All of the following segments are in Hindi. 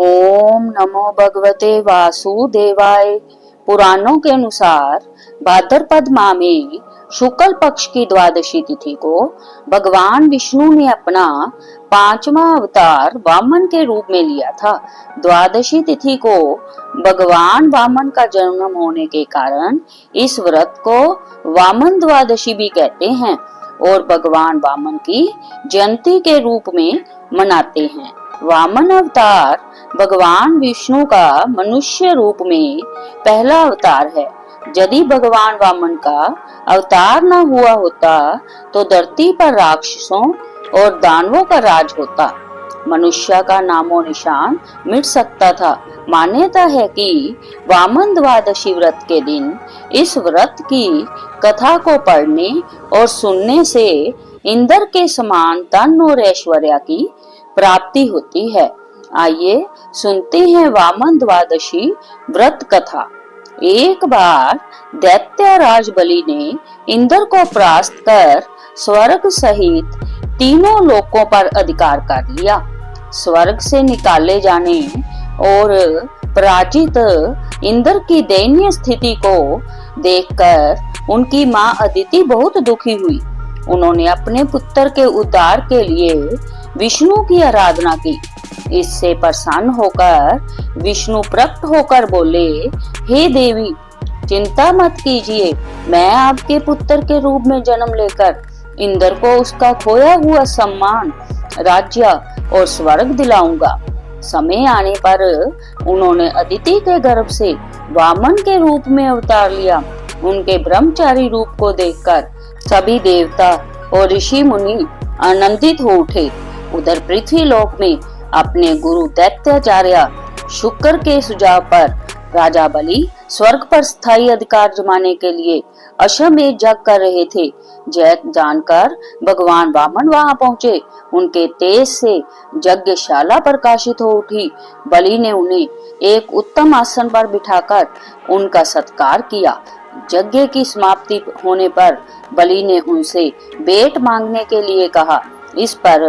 ओम नमो भगवते वासुदेवाय। पुराणों के अनुसार भाद्रपद माह में शुक्ल पक्ष की द्वादशी तिथि को भगवान विष्णु ने अपना 5वां अवतार वामन के रूप में लिया था। द्वादशी तिथि को भगवान वामन का जन्म होने के कारण इस व्रत को वामन द्वादशी भी कहते हैं और भगवान वामन की जयंती के रूप में मनाते हैं। वामन अवतार भगवान विष्णु का मनुष्य रूप में पहला अवतार है। यदि भगवान वामन का अवतार न हुआ होता तो धरती पर राक्षसों और दानवों का राज होता, मनुष्य का नामो निशान मिट सकता था। मान्यता है कि वामन द्वादशी व्रत के दिन इस व्रत की कथा को पढ़ने और सुनने से इंद्र के समान धन और ऐश्वर्य की प्राप्ति होती है। आइए सुनते हैं वामन द्वादशी व्रत कथा। एक बार दैत्य राज बलि ने इंद्र को परास्त कर स्वर्ग सहित तीनों लोकों पर अधिकार कर लिया। स्वर्ग से निकाले जाने और पराजित इंद्र की दयनीय स्थिति को देखकर उनकी मां अदिति बहुत दुखी हुई। उन्होंने अपने पुत्र के उद्धार के लिए विष्णु की आराधना की। इससे प्रसन्न होकर विष्णु प्रकट होकर बोले, हे देवी, चिंता मत कीजिए, मैं आपके पुत्र के रूप में जन्म लेकर इंद्र को उसका खोया हुआ सम्मान, राज्य और स्वर्ग दिलाऊंगा। समय आने पर उन्होंने अदिति के गर्भ से वामन के रूप में अवतार लिया। उनके ब्रह्मचारी रूप को देखकर सभी देवता और ऋषि मुनि आनंदित हो उठे। उधर पृथ्वी लोक में अपने गुरु दैत्याचार्य शुक्र के सुझाव पर राजा बलि स्वर्ग पर स्थायी अधिकार जमाने के लिए अश्वमेध यज्ञ कर रहे थे। जय जानकर भगवान वामन वहां पहुंचे। उनके तेज से यज्ञशाला प्रकाशित हो उठी। बलि ने उन्हें एक उत्तम आसन पर बिठाकर उनका सत्कार किया। यज्ञ की समाप्ति होने पर बलि ने उनसे भेंट मांगने के लिए कहा। इस पर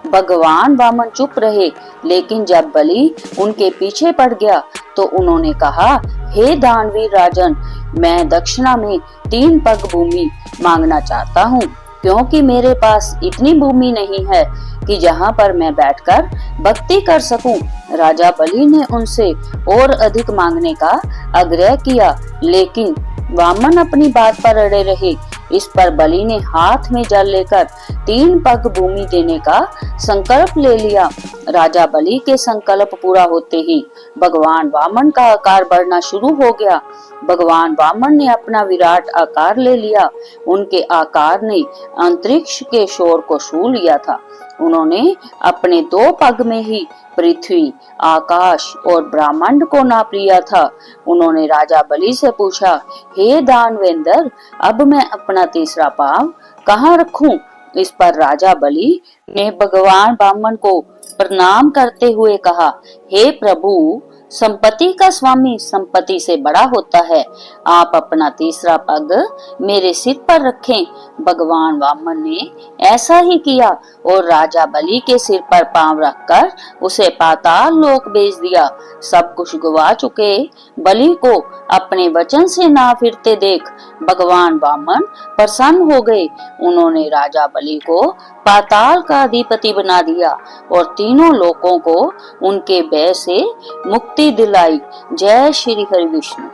भगवान वामन चुप रहे, लेकिन जब बलि उनके पीछे पड़ गया तो उन्होंने कहा, हे दानवीर राजन, मैं दक्षिणा में 3 पग भूमि मांगना चाहता हूँ, क्योंकि मेरे पास इतनी भूमि नहीं है कि जहाँ पर मैं बैठकर भक्ति कर सकूं। राजा बलि ने उनसे और अधिक मांगने का आग्रह किया, लेकिन वामन अपनी बात पर अड़े रहे। इस पर बलि ने हाथ में जल लेकर 3 पग भूमि देने का संकल्प ले लिया। राजा बलि के संकल्प पूरा होते ही भगवान वामन का आकार बढ़ना शुरू हो गया। भगवान वामन ने अपना विराट आकार ले लिया। उनके आकार ने अंतरिक्ष के शोर को छू लिया था। उन्होंने अपने 2 पग में ही पृथ्वी, आकाश और ब्रह्मांड को नाप लिया था। उन्होंने राजा बलि से पूछा, हे दानवेंद्र, अब मैं अपना तीसरा पांव कहाँ रखूं? इस पर राजा बलि ने भगवान वामन को प्रणाम करते हुए कहा, हे प्रभु, संपत्ति का स्वामी संपत्ति से बड़ा होता है। आप अपना तीसरा पग मेरे सिर पर रखें। भगवान वामन ने ऐसा ही किया और राजा बलि के सिर पर पांव रखकर उसे पाताल लोक भेज दिया। सब कुछ गवा चुके बलि को अपने वचन से ना फिरते देख भगवान वामन प्रसन्न हो गए। उन्होंने राजा बलि को पाताल का अधिपति बना दिया और तीनों लोकों को उनके भय से मुक्ति दिलाई। जय श्री हरि विष्णु।